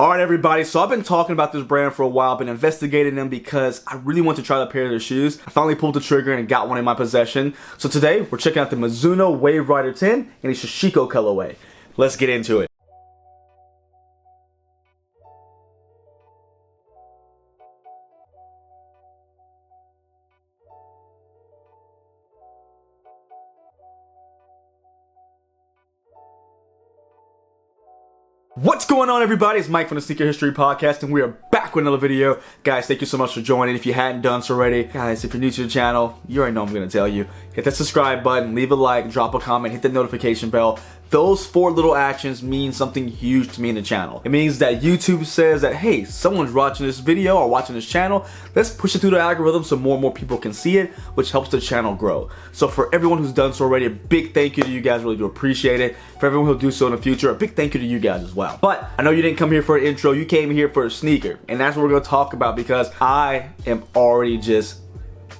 Alright everybody, so I've been talking about this brand for a while, been investigating them because I really want to try the pair of their shoes. I finally pulled the trigger and got one in my possession. So today, we're checking out the Mizuno Wave Rider 10 in a Sashiko colorway. Let's get into it. What's going on everybody? It's Mike from the Sneaker History Podcast and we are back with another video. Guys, thank you so much for joining. If you hadn't done so already, guys, if you're new to the channel, you already know I'm going to tell you. Hit that subscribe button, leave a like, drop a comment, hit the notification bell. Those 4 little actions mean something huge to me in the channel. It means that YouTube says that, hey, someone's watching this video or watching this channel. Let's push it through the algorithm so more and more people can see it, which helps the channel grow. So for everyone who's done so already, a big thank you to you guys. Really do appreciate it. For everyone who'll do so in the future, a big thank you to you guys as well. But I know you didn't come here for an intro. You came here for a sneaker. And that's what we're going to talk about because I am already just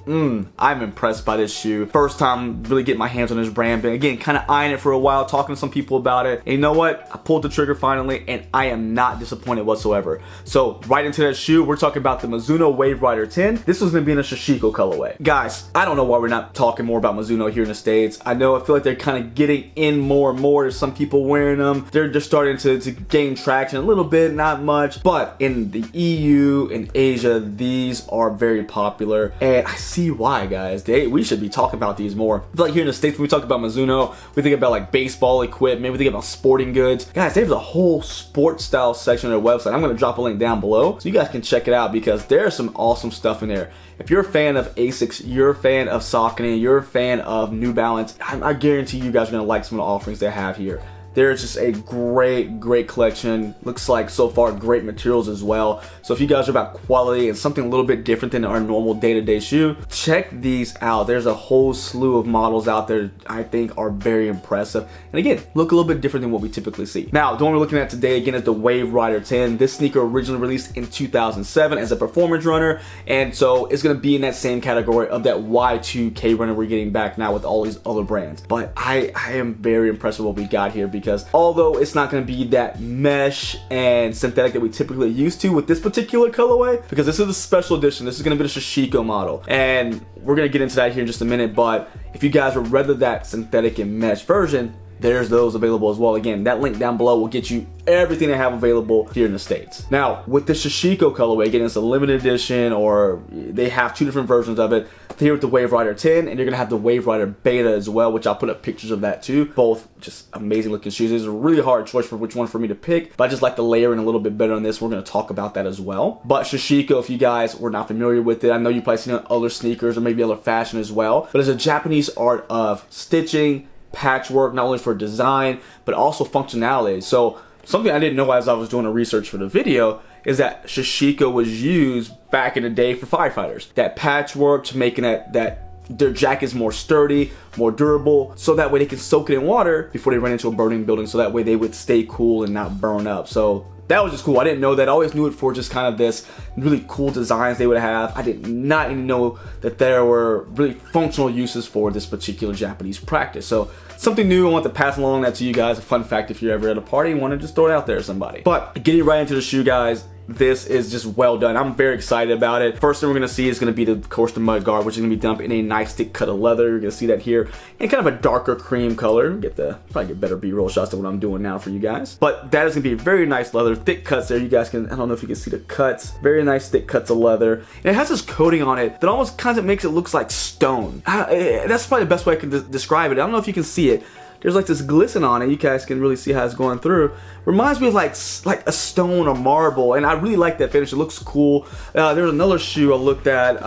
I'm impressed by this shoe. First time really getting my hands on this brand, but again, kind of eyeing it for a while, talking to some people about it. And you know what? I pulled the trigger finally, and I am not disappointed whatsoever. So right into that shoe, we're talking about the Mizuno Wave Rider 10. This was gonna be in a Sashiko colorway. Guys, I don't know why we're not talking more about Mizuno here in the States. I know, I feel like they're kind of getting in more and more. There's some people wearing them. They're just starting to gain traction a little bit, not much. But in the EU and Asia, these are very popular. And I see why, guys. We should be talking about these more. I feel like here in the States, when we talk about Mizuno, we think about like baseball equipment, we think about sporting goods. Guys, they have a whole sports style section on their website. I'm going to drop a link down below so you guys can check it out because there's some awesome stuff in there. If you're a fan of Asics, you're a fan of Saucony, you're a fan of New Balance, I guarantee you guys are going to like some of the offerings they have here. There's just a great collection. Looks like so far great materials as well. So if you guys are about quality and something a little bit different than our normal day-to-day shoe, check these out. There's a whole slew of models out there I think are very impressive. And again, look a little bit different than what we typically see. Now, the one we're looking at today again is the Wave Rider 10. This sneaker originally released in 2007 as a performance runner. And so it's gonna be in that same category of that Y2K runner we're getting back now with all these other brands. But I am very impressed with what we got here because although it's not going to be that mesh and synthetic that we typically used to with this particular colorway, because this is a special edition, this is going to be the Sashiko model, and we're going to get into that here in just a minute. But if you guys would rather that synthetic and mesh version, there's those available as well. Again, that link down below will get you everything they have available here in the States. Now, with the Sashiko colorway, again, it's a limited edition, or they have 2 different versions of it. Here with the Wave Rider 10, and you're gonna have the Wave Rider Beta as well, which I'll put up pictures of that too. Both just amazing looking shoes. It's a really hard choice for which one for me to pick, but I just like the layering a little bit better on this. We're gonna talk about that as well. But Sashiko, if you guys were not familiar with it, I know you've probably seen it on other sneakers or maybe other fashion as well, but it's a Japanese art of stitching, patchwork, not only for design but also functionality. So something I didn't know as I was doing the research for the video is that Sashiko was used back in the day for firefighters. That patchwork to making that their jackets more sturdy, more durable, so that way they can soak it in water before they run into a burning building, so that way they would stay cool and not burn up. So that was just cool. I didn't know that. I always knew it for just kind of this really cool designs they would have. I did not even know that there were really functional uses for this particular Japanese practice. So something new, I want to pass along that to you guys. A fun fact if you're ever at a party and want to just throw it out there to somebody. But getting right into the shoe, guys, this is just well done. I'm very excited about it. First thing we're going to see is going to be, of course, the mud guard, which is going to be done in a nice thick cut of leather. You're going to see that here in kind of a darker cream color. Probably get better B-roll shots than what I'm doing now for you guys. But that is going to be a very nice leather, thick cuts there. You guys can, I don't know if you can see the cuts. Very nice thick cuts of leather. And it has this coating on it that almost kind of makes it look like stone. That's probably the best way I can describe it. I don't know if you can see it. There's like this glisten on it. You guys can really see how it's going through. Reminds me of like a stone or marble, and I really like that finish. It looks cool. There's another shoe I looked at.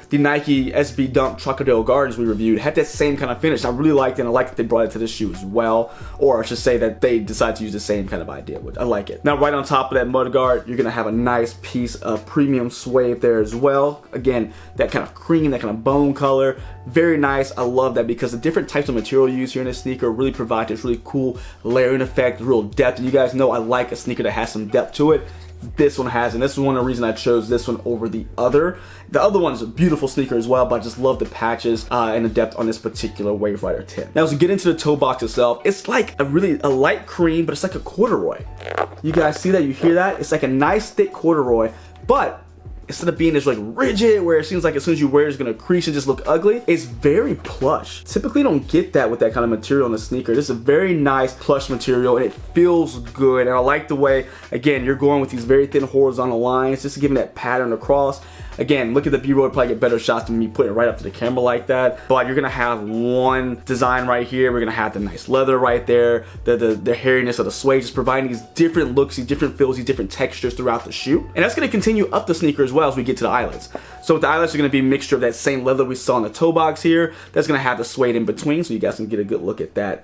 The Nike SB Dunk Trocadero Gardens we reviewed had that same kind of finish. I really liked it, and I like that they brought it to this shoe as well. Or I should say that they decided to use the same kind of idea, which I like it. Now, right on top of that mud guard, you're gonna have a nice piece of premium suede there as well. Again, that kind of cream, that kind of bone color. Very nice. I love that because the different types of material used here in this sneaker really provide this really cool layering effect, real depth. And you guys know I like a sneaker that has some depth to it. this one has, and this is one of the reasons I chose this one over the other. The other one's a beautiful sneaker as well, but I just love the patches and the depth on this particular Wave Rider 10. Now, as we get into the toe box itself, it's like a light cream, but it's like a corduroy. You guys see that? You hear that? It's like a nice thick corduroy, but instead of being this like rigid where it seems like as soon as you wear it's gonna crease and just look ugly, it's very plush. Typically don't get that with that kind of material on a sneaker. This is a very nice plush material and it feels good. And I like the way, again, you're going with these very thin horizontal lines just to give them that pattern across. Again, look at the B-roll, probably get better shots than me putting it right up to the camera like that. But you're gonna have one design right here. We're gonna have the nice leather right there, the hairiness of the suede, just providing these different looks, these different feels, these different textures throughout the shoe. And that's gonna continue up the sneaker as well as we get to the eyelets. So with the eyelets are gonna be a mixture of that same leather we saw in the toe box here. That's gonna have the suede in between, so you guys can get a good look at that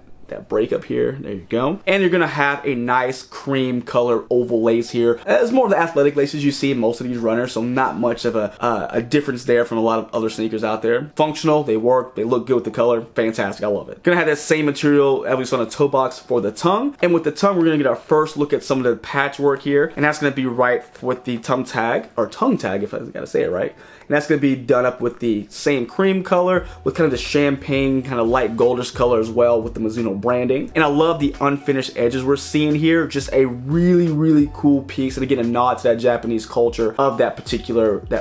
break up here. There you go. And you're gonna have a nice cream color oval lace here. It's more of the athletic laces you see in most of these runners, so not much of a difference there from a lot of other sneakers out there. Functional, they work, they look good with the color. Fantastic, I love it. Gonna have that same material as we saw on the toe box for the tongue. And with the tongue, we're gonna get our first look at some of the patchwork here, and that's gonna be right with the tongue tag, if I gotta say it right. And that's gonna be done up with the same cream color, with kind of the champagne, kind of light goldish color as well with the Mizuno branding. And I love the unfinished edges we're seeing here. Just a really, really cool piece. And again, a nod to that Japanese culture of that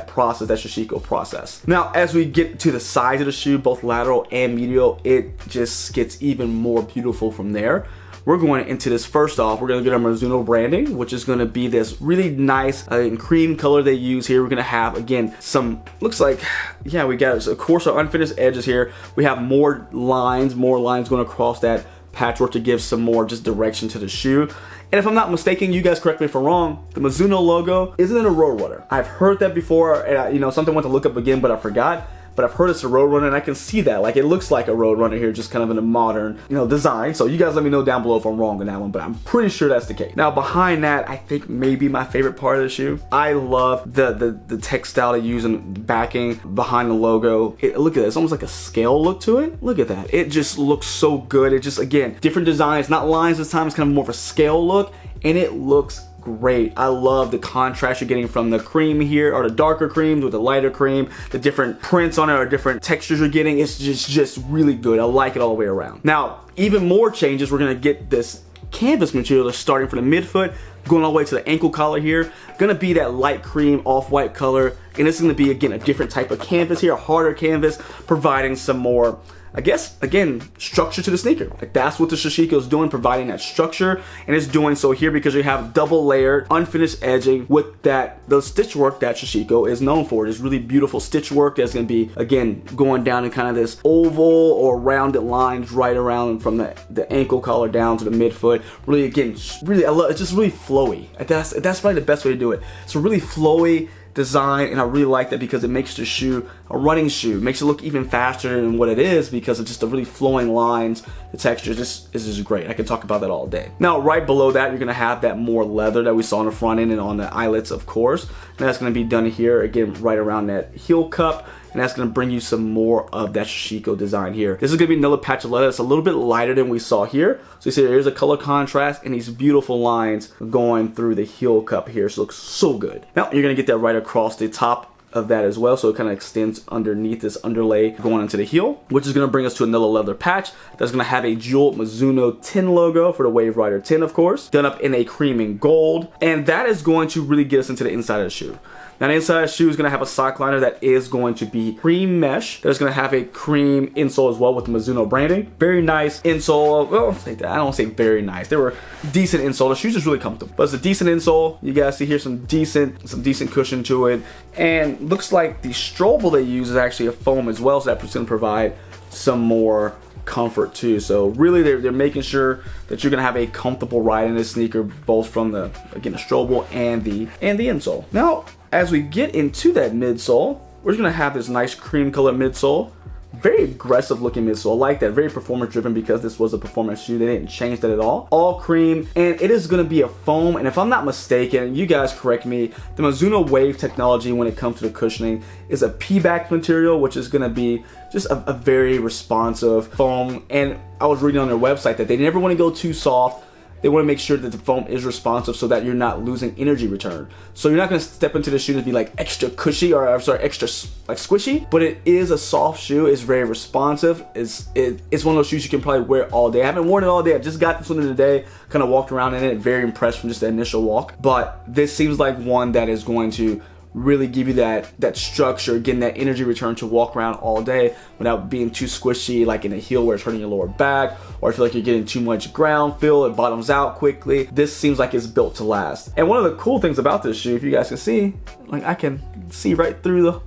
process, that Sashiko process. Now, as we get to the sides of the shoe, both lateral and medial, it just gets even more beautiful from there. We're going into this, first off, we're gonna get our Mizuno branding, which is gonna be this really nice cream color they use here. We're gonna have, again, some, looks like, yeah, we got, of course, our unfinished edges here. We have more lines going across that patchwork to give some more just direction to the shoe. And if I'm not mistaken, you guys correct me if I'm wrong, the Mizuno logo isn't it a road runner? I've heard that before, and something I went to look up again, but I forgot. But I've heard it's a road runner, and I can see that. Like, it looks like a road runner here, just kind of in a modern, design. So you guys let me know down below if I'm wrong on that one, but I'm pretty sure that's the case. Now, behind that, I think maybe my favorite part of the shoe. I love the textile they use in backing behind the logo. Look at that, it's almost like a scale look to it. Look at that, it just looks so good. It just, again, different designs, not lines this time, it's kind of more of a scale look, and it looks great. I love the contrast you're getting from the cream here, or the darker creams with the lighter cream, the different prints on it or different textures you're getting. It's just really good. I like it all the way around. Now, even more changes, we're gonna get this canvas material that's starting from the midfoot, going all the way to the ankle collar here. Gonna be that light cream off-white color, and it's gonna be, again, a different type of canvas here, a harder canvas, providing some more, I guess, again, structure to the sneaker. Like, that's what the Sashiko is doing, providing that structure, and it's doing so here because you have double layered, unfinished edging with the stitch work that Sashiko is known for. It's really beautiful stitch work that's gonna be, again, going down in kind of this oval or rounded lines right around from the ankle collar down to the midfoot. Really, again, really, I love, it's just really flowy. That's probably the best way to do it. It's a really flowy design, and I really like that because it makes the shoe a running shoe. It makes it look even faster than what it is because of just the really flowing lines. The texture is just great. I could talk about that all day. Now, right below that, you're gonna have that more leather that we saw on the front end and on the eyelets, of course. And that's gonna be done here, again, right around that heel cup. And that's gonna bring you some more of that Sashiko design here. This is gonna be another patch of leather. It's a little bit lighter than we saw here. So you see there's a color contrast and these beautiful lines going through the heel cup here. So it looks so good. Now you're gonna get that right across the top of that as well, so it kind of extends underneath this underlay going into the heel, which is going to bring us to another leather patch that's going to have a jeweled Mizuno 10 logo for the Wave Rider 10, of course, done up in a cream and gold, and that is going to really get us into the inside of the shoe. Now the inside of the shoe is going to have a sock liner that is going to be cream mesh. There's going to have a cream insole as well with the Mizuno branding. Very nice insole. Well, I don't want to say very nice. They were decent insole. The shoe's just really comfortable. But it's a decent insole. You guys see here some decent cushion to it. And looks like the strobel they use is actually a foam as well, so that's going to provide some more comfort too. So really they're making sure that you're gonna have a comfortable ride in this sneaker, both from the strobel and the insole. Now as we get into that midsole, we're just gonna have this nice cream color midsole. Very aggressive looking midsole. I like that. Very performance driven because this was a performance shoe. They didn't change that at all. All cream, and it is going to be a foam. And if I'm not mistaken, you guys correct me, the Mizuno Wave technology when it comes to the cushioning is a P-back material, which is going to be just a very responsive foam. And I was reading on their website that they never want to go too soft. they want to make sure that the foam is responsive so that you're not losing energy return. So you're not going to step into the shoe and be like extra cushy, or I'm sorry, extra like squishy, but it is a soft shoe. It's very responsive. It's one of those shoes you can probably wear all day. I haven't worn it all day. I just got this one today, kind of walked around in it, very impressed from just the initial walk. But this seems like one that is going to really give you that structure, getting that energy return to walk around all day without being too squishy, like in a heel where it's hurting your lower back, or I feel like you're getting too much ground feel, it bottoms out quickly. This seems like it's built to last. And one of the cool things about this shoe, if you guys can see, like I can see right through the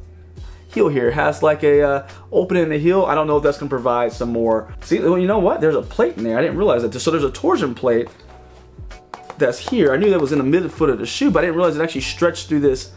heel here, it has like a opening in the heel. I don't know if that's gonna provide some more, see, well, you know what, there's a plate in there, I didn't realize that. So there's a torsion plate that's here. I knew that was in the midfoot of the shoe, but I didn't realize it actually stretched through this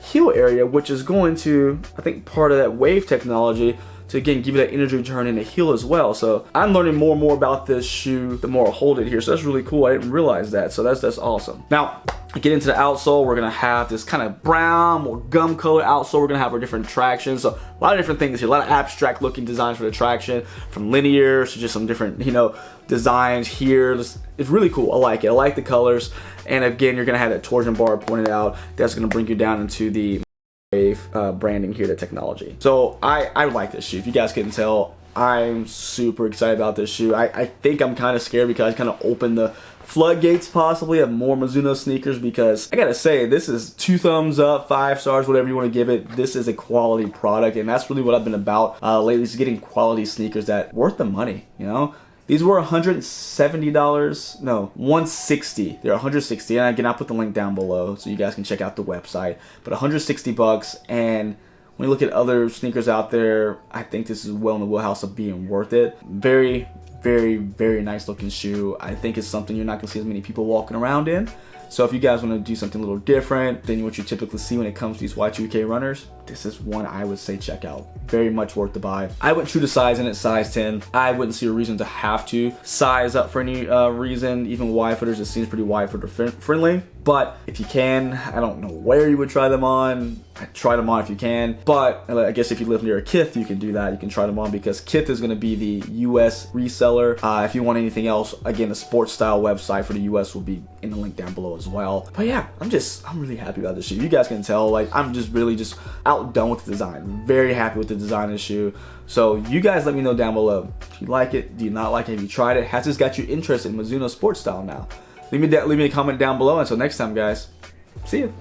heel area, which is going to, I think, part of that wave technology to again give you that energy return in the heel as well. So I'm learning more and more about this shoe the more I hold it here, so that's really cool. I didn't realize that, so that's awesome. Now get into the outsole. We're gonna have this kind of brown, more gum color outsole. We're gonna have our different tractions, so a lot of different things here, a lot of abstract looking designs for the traction, from linear to just some different, you know, designs here. It's really cool. I like it. I like the colors. And again, you're gonna have that torsion bar pointed out. That's gonna bring you down into the Wave branding here, the technology. So I like this shoe. If you guys couldn't tell, I'm super excited about this shoe. I think I'm kind of scared because I kind of opened the floodgates possibly of more Mizuno sneakers, because I gotta say, this is 2 thumbs up, 5 stars, whatever you want to give it. This is a quality product, and that's really what I've been about lately, is getting quality sneakers that worth the money, you know? These were $170, no, $160. They're $160, and again, I'll put the link down below so you guys can check out the website. But $160, and when you look at other sneakers out there, I think this is well in the wheelhouse of being worth it. Very, very, very nice looking shoe. I think it's something you're not gonna see as many people walking around in. So if you guys want to do something a little different than what you typically see when it comes to these Y2K runners, this is one I would say check out. Very much worth the buy. I went true to size in it, size 10. I wouldn't see a reason to have to size up for any reason. Even wide footers, it seems pretty wide footer friendly. But if you can, I don't know where you would try them on. Try them on if you can. But I guess if you live near a Kith, you can do that. You can try them on, because Kith is going to be the US reseller. If you want anything else, again, the Sportstyle website for the US will be in the link down below as well. But yeah, I'm really happy about this shoe. You guys can tell, like, I'm just really just outdone with the design. Very happy with the design of the shoe. So you guys let me know down below. If you like it, do you not like it? Have you tried it? Has this got you interested in Mizuno Sportstyle now? Leave me a comment down below. Until next time, guys. See you.